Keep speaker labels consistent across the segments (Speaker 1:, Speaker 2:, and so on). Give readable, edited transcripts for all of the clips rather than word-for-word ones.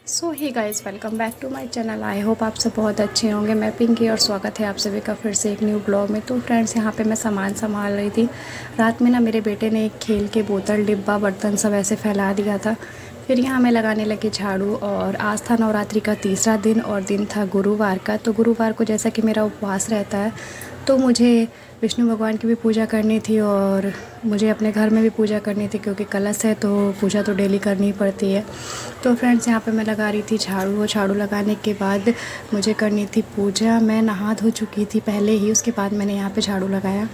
Speaker 1: So hi guys, welcome back to my channel. I hope आप सब बहुत अच्छे होंगे। मैं पिंकी और स्वागत है आप सभी का फिर से एक न्यू ब्लॉग में। तो फ्रेंड्स, यहाँ पे मैं सामान संभाल रही थी। रात में ना मेरे बेटे ने एक खेल के बोतल, डिब्बा, बर्तन सब ऐसे फैला दिया था। फिर यहाँ मैं लगाने लगी झाड़ू। और आज था नवरात्रि का तीसरा दिन और दिन था गुरुवार का। तो गुरुवार को जैसा कि मेरा उपवास रहता है, तो मुझे विष्णु भगवान की भी पूजा करनी थी और मुझे अपने घर में भी पूजा करनी थी, क्योंकि कलश है तो पूजा तो डेली करनी ही पड़ती है। तो फ्रेंड्स, यहाँ पे मैं लगा रही थी झाड़ू। और झाड़ू लगाने के बाद मुझे करनी थी पूजा। मैं नहा धो चुकी थी पहले ही, उसके बाद मैंने यहाँ पे झाड़ू लगाया।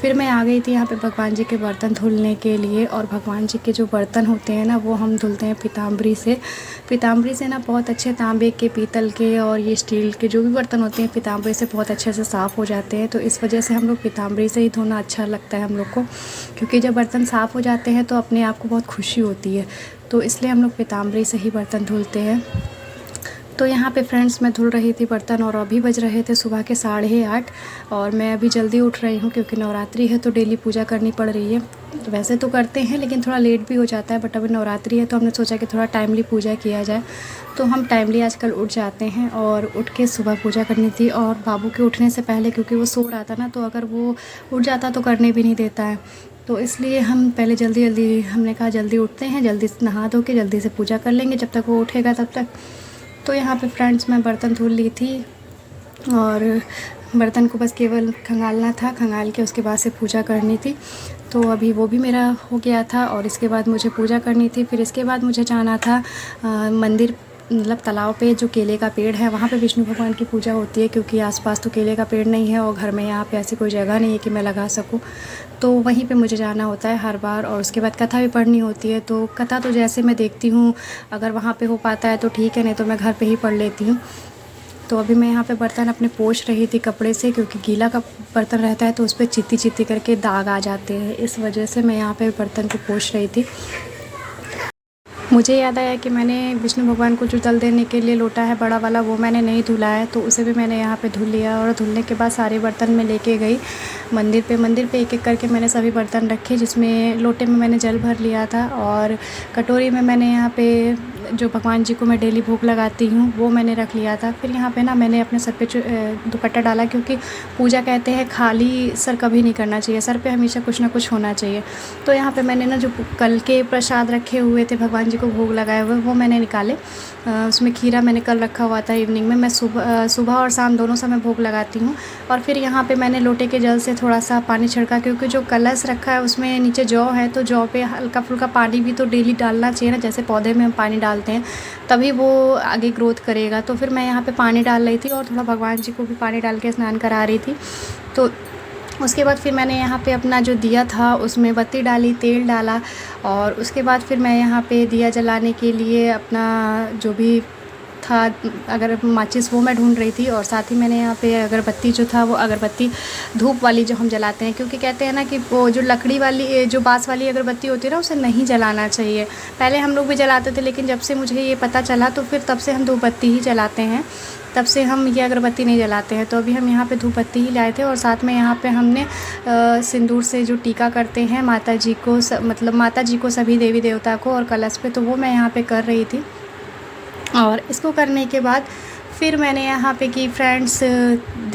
Speaker 1: फिर मैं आ गई थी यहाँ पे भगवान जी के बर्तन धुलने के लिए। और भगवान जी के जो बर्तन होते हैं ना, वो हम धुलते हैं पीताम्बरी से। पीताम्बरी से ना बहुत अच्छे तांबे के, पीतल के और ये स्टील के जो भी बर्तन होते हैं, पीताम्बरी से बहुत अच्छे से साफ़ हो जाते हैं। तो इस वजह से हम लोग पीताम्बरी से ही धोना अच्छा लगता है हम लोग को, क्योंकि जब बर्तन साफ़ हो जाते हैं तो अपने आप को बहुत खुशी होती है। तो इसलिए हम लोग पीताम्बरी से ही बर्तन धुलते हैं। तो यहाँ पे फ्रेंड्स, मैं धुल रही थी बर्तन और अभी बज रहे थे सुबह के 8:30। और मैं अभी जल्दी उठ रही हूँ, क्योंकि नवरात्रि है तो डेली पूजा करनी पड़ रही है। तो वैसे तो करते हैं, लेकिन थोड़ा लेट भी हो जाता है। बट अभी नवरात्रि है तो हमने सोचा कि थोड़ा टाइमली पूजा किया जाए। तो हम टाइमली आजकल उठ जाते हैं और उठ के सुबह पूजा करनी थी। और बाबू के उठने से पहले, क्योंकि वो सो रहा था ना, तो अगर वो उठ जाता तो करने भी नहीं देता है। तो इसलिए हम पहले जल्दी जल्दी, हमने कहा जल्दी उठते हैं, जल्दी नहा धो के जल्दी से पूजा कर लेंगे जब तक वो उठेगा तब तक। तो यहाँ पे फ्रेंड्स, मैं बर्तन धुल ली थी और बर्तन को बस केवल खंगालना था। खंगाल के उसके बाद से पूजा करनी थी। तो अभी वो भी मेरा हो गया था और इसके बाद मुझे पूजा करनी थी। फिर इसके बाद मुझे जाना था मंदिर, मतलब तालाब पे जो केले का पेड़ है, वहाँ पे विष्णु भगवान की पूजा होती है। क्योंकि आसपास तो केले का पेड़ नहीं है और घर में यहाँ पे ऐसी कोई जगह नहीं है कि मैं लगा सकूँ। तो वहीं पे मुझे जाना होता है हर बार। और उसके बाद कथा भी पढ़नी होती है। तो कथा तो जैसे मैं देखती हूँ, अगर वहाँ पे हो पाता है तो ठीक है, नहीं तो मैं घर पे ही पढ़ लेती हूँ। तो अभी मैं यहाँ पे बर्तन अपने पोंछ रही थी कपड़े से, क्योंकि गीला का बर्तन रहता है तो उस पर चित्ती चित्ती करके दाग आ जाते हैं। इस वजह से मैं यहाँ पे बर्तन को पोंछ रही थी। मुझे याद आया कि मैंने विष्णु भगवान को जो जल देने के लिए लोटा है बड़ा वाला, वो मैंने नहीं धुला है। तो उसे भी मैंने यहाँ पे धुल लिया। और धुलने के बाद सारे बर्तन में लेके गई मंदिर पे एक एक करके मैंने सभी बर्तन रखे, जिसमें लोटे में मैंने जल भर लिया था। और कटोरी में मैंने यहाँ पे जो भगवान जी को मैं डेली भोग लगाती हूँ वो मैंने रख लिया था। फिर यहाँ पे ना मैंने अपने सर पे दुपट्टा डाला, क्योंकि पूजा कहते हैं खाली सर कभी नहीं करना चाहिए, सर पे हमेशा कुछ ना कुछ होना चाहिए। तो यहाँ पे मैंने ना जो कल के प्रसाद रखे हुए थे भगवान जी को भोग लगाए हुए, वो मैंने निकाले। उसमें खीरा मैंने कल रखा हुआ था इवनिंग में। मैं सुबह और शाम दोनों समय भोग लगाती हूँ। और फिर यहाँ पे मैंने लोटे के जल से थोड़ा सा पानी छिड़का, क्योंकि जो कलश रखा है उसमें नीचे जौ है, तो जौ पे हल्का फुल्का पानी भी तो डेली डालना चाहिए ना। जैसे पौधे में हम पानी डालते हैं तभी वो आगे ग्रोथ करेगा। तो फिर मैं यहाँ पे पानी डाल रही थी और थोड़ा भगवान जी को भी पानी डाल के स्नान करा रही थी। तो उसके बाद फिर मैंने यहाँ पे अपना जो दिया था उसमें बत्ती डाली, तेल डाला। और उसके बाद फिर मैं यहाँ पे दिया जलाने के लिए अपना जो भी था, अगर माचिस, वो मैं ढूंढ रही थी। और साथ ही मैंने यहाँ पे अगरबत्ती जो था, वो अगरबत्ती धूप वाली जो हम जलाते हैं, क्योंकि कहते हैं ना कि वो जो लकड़ी वाली, जो बाँस वाली अगरबत्ती होती है ना, उसे नहीं जलाना चाहिए। पहले हम लोग भी जलाते थे, लेकिन जब से मुझे ये पता चला तो फिर तब से हम धूप बत्ती ही जलाते हैं। तब से हम ये अगरबत्ती नहीं जलाते हैं। तो अभी हम यहाँ पे धूप बत्ती ही लाए थे। और साथ में यहाँ पे हमने सिंदूर से जो टीका करते हैं माता जी को, मतलब माता जी को, सभी देवी देवता को और कलश पे, तो वो मैं यहाँ पे कर रही थी। और इसको करने के बाद फिर मैंने यहाँ पे की फ्रेंड्स,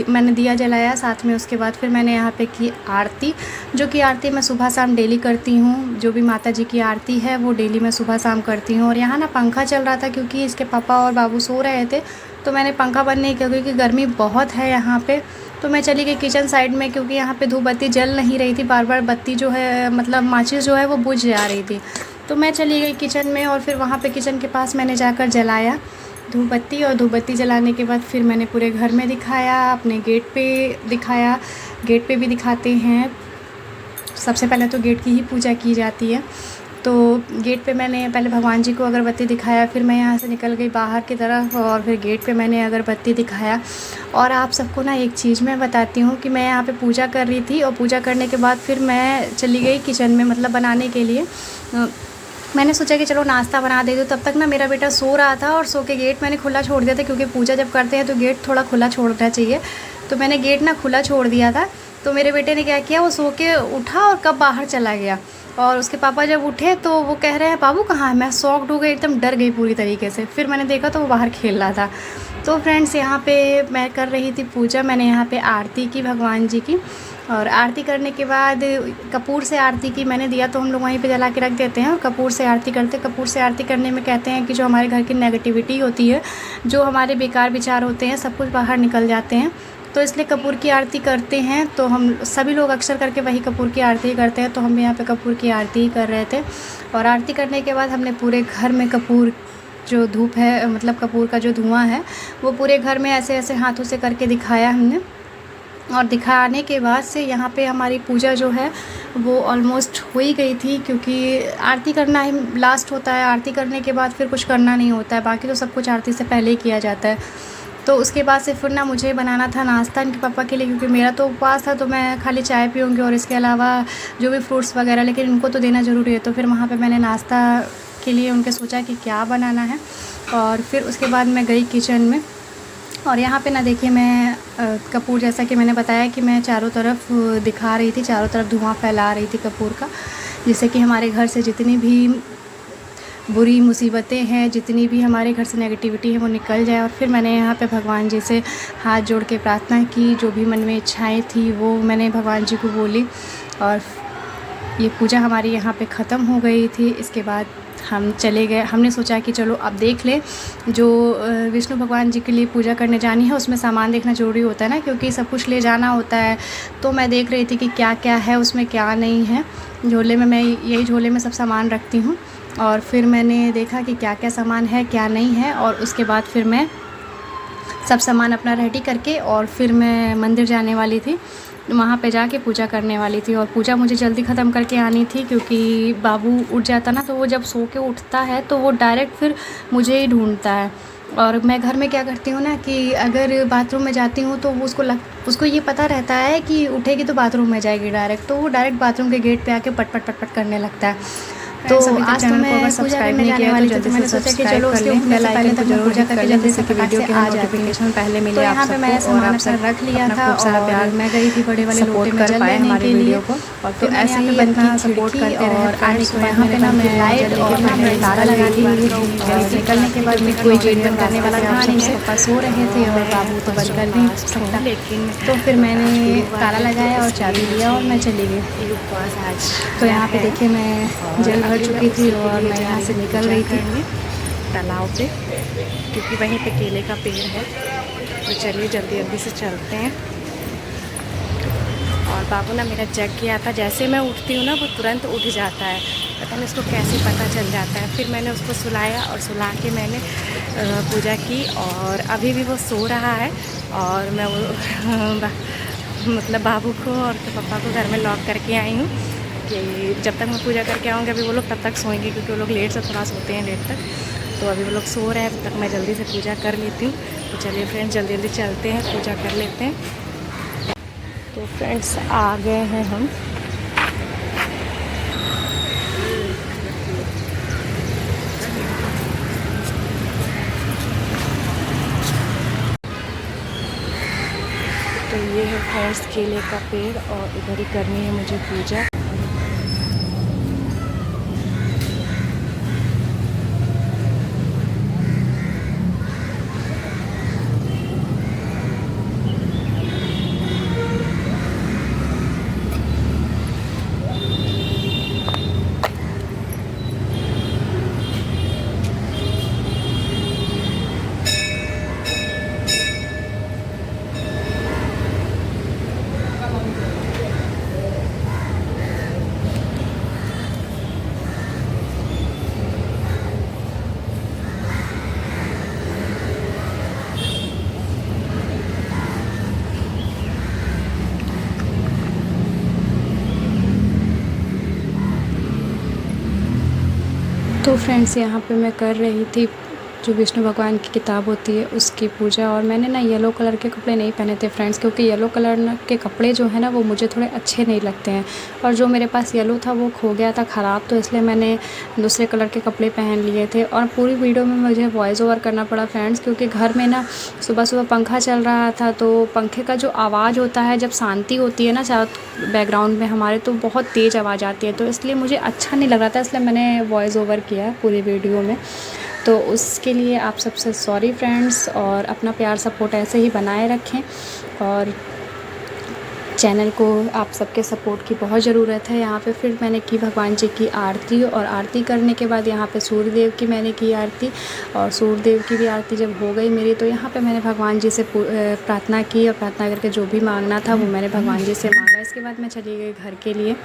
Speaker 1: मैंने दिया जलाया। साथ में उसके बाद फिर मैंने यहाँ पे की आरती, जो कि आरती मैं सुबह शाम डेली करती हूँ। जो भी माता जी की आरती है वो डेली मैं सुबह शाम करती हूँ। और यहाँ ना पंखा चल रहा था, क्योंकि इसके पापा और बाबू सो रहे थे, तो मैंने पंखा बंद नहीं किया, क्योंकि गर्मी बहुत है यहाँ पे। तो मैं चली गई किचन साइड में, क्योंकि यहाँ पे धूप बत्ती जल नहीं रही थी, बार बार बत्ती जो है, मतलब माचिस जो है वो बुझ जा रही थी। तो मैं चली गई किचन में और फिर वहाँ पे किचन के पास मैंने जाकर जलाया धूप बत्ती। और धूप बत्ती जलाने के बाद फिर मैंने पूरे घर में दिखाया, अपने गेट पे दिखाया। गेट पे भी दिखाते हैं, सबसे पहले तो गेट की ही पूजा की जाती है। तो गेट पे मैंने पहले भगवान जी को अगरबत्ती दिखाया। फिर मैं यहाँ से निकल गई बाहर की तरफ और फिर गेट पे मैंने अगरबत्ती दिखाया। और आप सबको ना एक चीज़ मैं बताती हूँ कि मैं यहाँ पे पूजा कर रही थी और पूजा करने के बाद फिर मैं चली गई किचन में, मतलब बनाने के लिए। मैंने सोचा कि चलो नाश्ता बना दे दूँ। तब तक ना मेरा बेटा सो रहा था और सो के गेट मैंने खुला छोड़ दिया था, क्योंकि पूजा जब करते हैं तो गेट थोड़ा खुला छोड़ना चाहिए। तो मैंने गेट ना खुला छोड़ दिया था। तो मेरे बेटे ने क्या किया, वो सो के उठा और कब बाहर चला गया। और उसके पापा जब उठे तो वो कह रहे हैं बाबू कहाँ है। मैं शॉक्ड हो गई, एकदम डर गई पूरी तरीके से। फिर मैंने देखा तो वो बाहर खेल रहा था। तो फ्रेंड्स यहाँ पे मैं कर रही थी पूजा। मैंने यहाँ पे आरती की भगवान जी की, और आरती करने के बाद कपूर से आरती की मैंने दिया तो हम लोग वहीं पे जला के रख देते हैं और कपूर से आरती करते। कपूर से आरती करने में कहते हैं कि जो हमारे घर की नेगेटिविटी होती है, जो हमारे बेकार विचार होते हैं, सब कुछ बाहर निकल जाते हैं। तो इसलिए कपूर की आरती करते हैं। तो हम सभी लोग अक्सर करके वही कपूर की आरती करते हैं। तो हम यहाँ पे कपूर की आरती ही कर रहे थे। और आरती करने के बाद हमने पूरे घर में कपूर जो धूप है, मतलब कपूर का जो धुआं है, वो पूरे घर में ऐसे ऐसे हाथों से करके दिखाया हमने। और दिखाने के बाद से यहाँ पे हमारी पूजा जो है वो ऑलमोस्ट हो ही गई थी, क्योंकि आरती करना ही लास्ट होता है। आरती करने के बाद फिर कुछ करना नहीं होता है, बाकी तो सब कुछ आरती से पहले ही किया जाता है। तो उसके बाद से फिर ना मुझे बनाना था नाश्ता इनके पापा के लिए, क्योंकि मेरा तो उपवास था तो मैं खाली चाय पीऊँगी और इसके अलावा जो भी फ्रूट्स वगैरह, लेकिन इनको तो देना ज़रूरी है। तो फिर वहाँ पे मैंने नाश्ता के लिए उनके सोचा कि क्या बनाना है। और फिर उसके बाद मैं गई किचन में। और यहाँ पे ना देखिए, मैं कपूर, जैसा कि मैंने बताया कि मैं चारों तरफ दिखा रही थी, चारों तरफ धुआं फैला रही थी कपूर का, जिससे कि हमारे घर से जितनी भी बुरी मुसीबतें हैं, जितनी भी हमारे घर से नेगेटिविटी है, वो निकल जाए। और फिर मैंने यहाँ पे भगवान जी से हाथ जोड़ के प्रार्थना की। जो भी मन में इच्छाएं थी वो मैंने भगवान जी को बोली। और ये पूजा हमारी यहाँ पे ख़त्म हो गई थी। इसके बाद हम चले गए। हमने सोचा कि चलो अब देख लें, जो विष्णु भगवान जी के लिए पूजा करने जानी है उसमें सामान देखना ज़रूरी होता है ना, क्योंकि सब कुछ ले जाना होता है। तो मैं देख रही थी कि क्या क्या है उसमें, क्या नहीं है झोले में। मैं यही झोले में सब सामान रखती हूँ। और फिर मैंने देखा कि क्या क्या सामान है, क्या नहीं है। और उसके बाद फिर मैं सब सामान अपना रेडी करके और फिर मैं मंदिर जाने वाली थी। वहाँ पे जाके पूजा करने वाली थी। और पूजा मुझे जल्दी ख़त्म करके आनी थी, क्योंकि बाबू उठ जाता ना, तो वो जब सो के उठता है तो वो डायरेक्ट फिर मुझे ही ढूंढता है। और मैं घर में क्या करती हूँ ना कि अगर बाथरूम में जाती हूँ तो उसको ये पता रहता है कि उठेगी तो बाथरूम में जाएगी डायरेक्ट, तो वो डायरेक्ट बाथरूम के गेट पे आके पट पट पट पट करने लगता है। तो आज तो मैं पूजा करने जाने वाली थी, तो मैंने सोचा कि चलो उसके उठने से पहले तक मैं पूजा करके जल्दी से फटाक से आ जाती हूँ। पहले मिले तो यहाँ पे मैंने सामान अपना रख लिया था और मैं गई थी बड़े वाले लोटे में जल लेने के लिए। और तो ऐसे ही अपना सपोर्ट करते रहे। आने के बाद यहाँ पे ना मैं लाइट और मैं ताला लगा दी। निकलने के बाद में कोई गेट बंद करने वाला था नहीं, पापा सो रहे थे और बाबू तो बंद कर नहीं सकता। तो फिर मैंने ताला लगाया और चाबी लिया और मैं चली गई। तो यहाँ पे देखिए मैं जल भर चुकी थी और मैं यहाँ से निकल रही थी
Speaker 2: तालाब पे, क्योंकि वहीं पे केले का पेड़ है। तो चलिए जल्दी जल्दी से चलते हैं। और बाबू ना मेरा जग गया था, जैसे मैं उठती हूँ ना वो तुरंत उठ जाता है, पता नहीं उसको कैसे पता चल जाता है। फिर मैंने उसको सुलाया और सुला के मैंने पूजा की। और अभी भी वो सो रहा है। और मैं वो मतलब बाबू को और पापा को घर में लॉक करके आई हूँ कि जब तक मैं पूजा करके आऊँगी अभी वो लोग तब तक सोएंगे, क्योंकि वो लोग लेट से थोड़ा सोते हैं लेट तक। तो अभी वो लोग सो रहे हैं, तब तक मैं जल्दी से पूजा कर लेती हूँ। तो चलिए फ्रेंड्स जल्दी जल्दी चलते हैं, पूजा कर लेते हैं। तो फ्रेंड्स आ गए हैं हम। तो ये है फ्रेंड्स केले का पेड़ और इधर ही करनी है मुझे पूजा।
Speaker 1: तो फ्रेंड्स यहाँ पे मैं कर रही थी जो विष्णु भगवान की किताब होती है उसकी पूजा। और मैंने ना येलो कलर के कपड़े नहीं पहने थे फ्रेंड्स, क्योंकि येलो कलर के कपड़े जो है ना वो मुझे थोड़े अच्छे नहीं लगते हैं, और जो मेरे पास येलो था वो खो गया था ख़राब, तो इसलिए मैंने दूसरे कलर के कपड़े पहन लिए थे। और पूरी वीडियो में मुझे वॉइस ओवर करना पड़ा फ्रेंड्स, क्योंकि घर में ना सुबह सुबह पंखा चल रहा था, तो पंखे का जो आवाज़ होता है जब शांति होती है ना चारों बैकग्राउंड में हमारे, तो बहुत तेज़ आवाज़ आती है, तो इसलिए मुझे अच्छा नहीं लग रहा था, इसलिए मैंने वॉइस ओवर किया पूरी वीडियो में। तो उसके लिए आप सबसे सॉरी फ्रेंड्स, और अपना प्यार सपोर्ट ऐसे ही बनाए रखें, और चैनल को आप सबके सपोर्ट की बहुत ज़रूरत है। यहाँ पे फिर मैंने की भगवान जी की आरती, और आरती करने के बाद यहाँ पे सूर्यदेव की मैंने की आरती, और सूर्यदेव की भी आरती जब हो गई मेरी, तो यहाँ पे मैंने भगवान जी से प्रार्थना की, और प्रार्थना करके जो भी मांगना था वो मैंने भगवान जी से मांगा। इसके बाद मैं चली गई घर के लिए।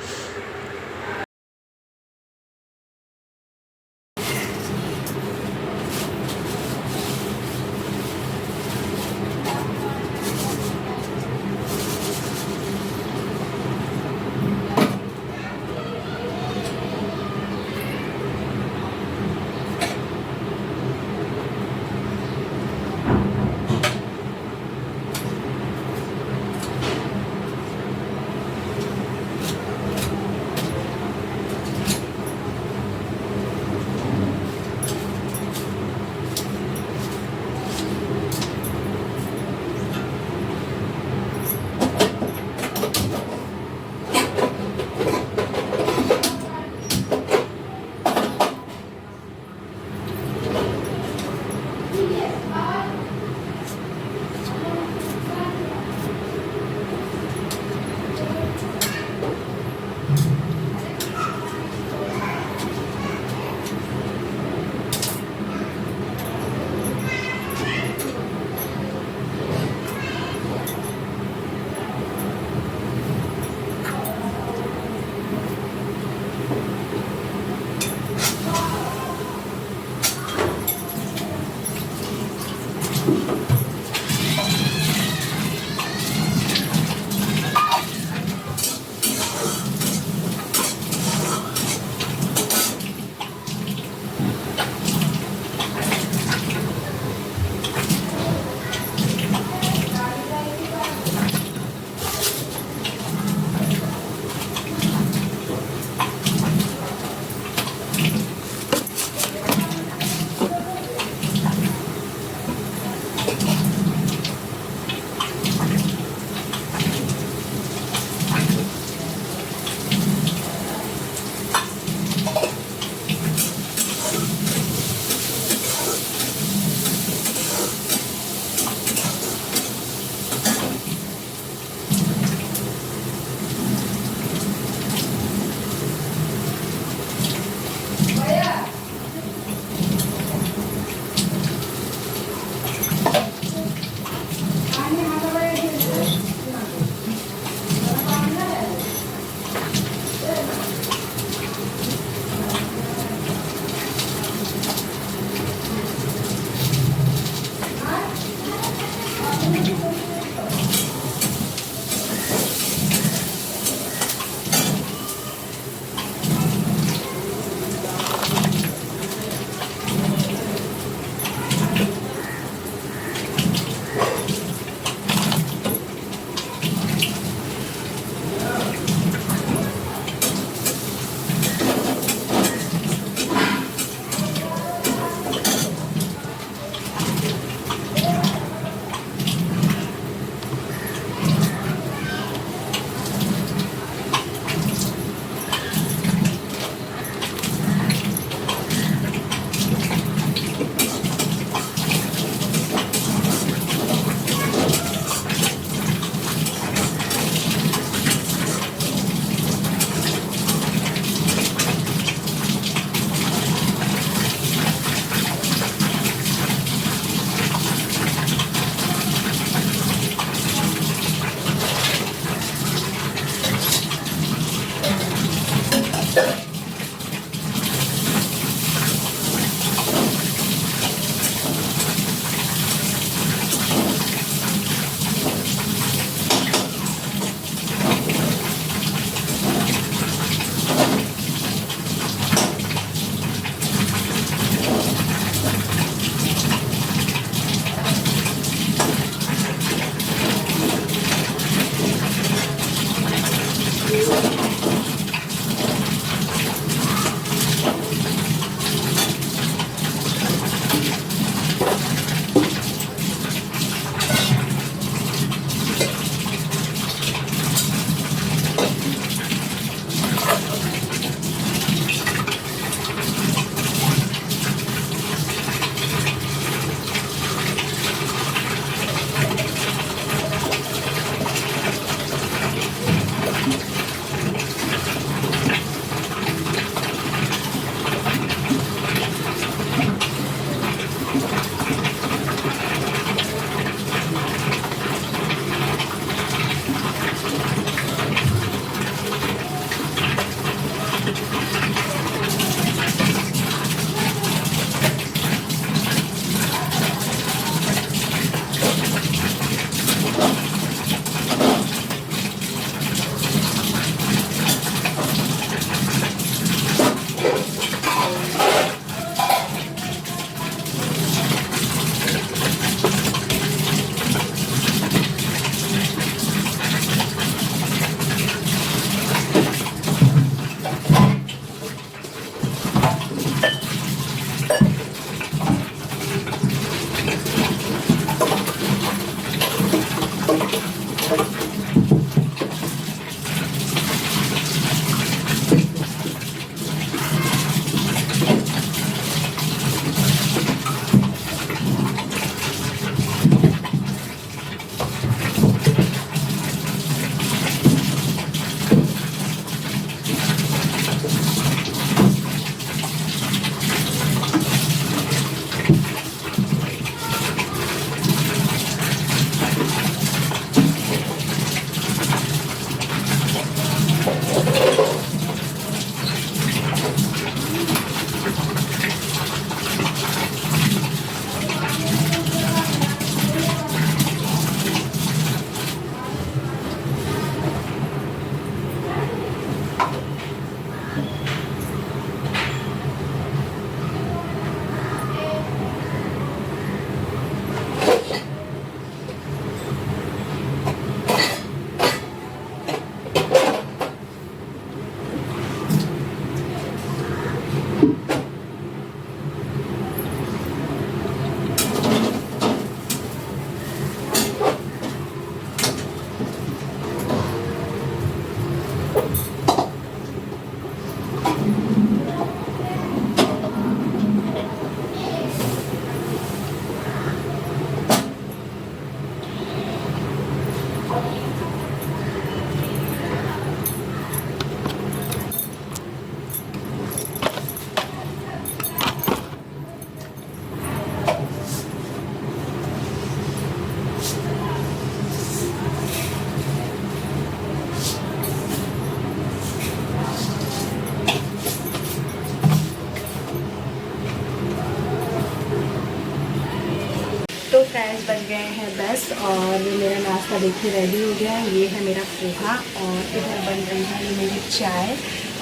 Speaker 2: तो फ्रेंड्स बज गए हैं 10 और मेरा नाश्ता देखिए रेडी हो गया है। ये है मेरा पोहा और इधर बन रही है मेरी चाय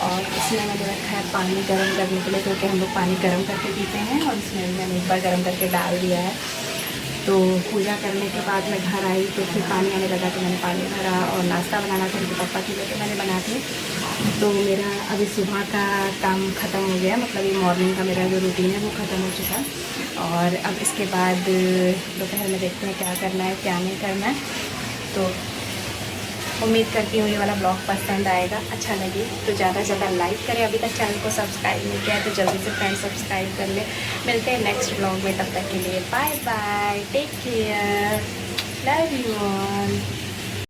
Speaker 2: और इसमें मैंने रखा है पानी गर्म करने के लिए, क्योंकि हम लोग पानी गर्म करके पीते हैं और इसमें मैंने एक बार गर्म करके डाल दिया है। तो पूजा करने के बाद मैं घर आई तो फिर पानी आने लगा तो मैंने पानी भरा और नाश्ता बनाना था उनके पापा के लिए तो मैंने बना के। तो मेरा अभी सुबह का काम ख़त्म हो गया, मतलब ये मॉर्निंग का मेरा जो रूटीन है वो ख़त्म हो चुका है। और अब इसके बाद दोपहर में देखते हैं क्या करना है क्या नहीं करना है। तो उम्मीद करती हूँ ये वाला ब्लॉग पसंद आएगा, अच्छा लगे तो ज़्यादा से ज़्यादा लाइक करें। अभी तक चैनल को सब्सक्राइब नहीं किया है तो जल्दी से फ्रेंड सब्सक्राइब कर ले। मिलते हैं नेक्स्ट ब्लॉग में, तब तक के लिए bye bye, take care, love you all.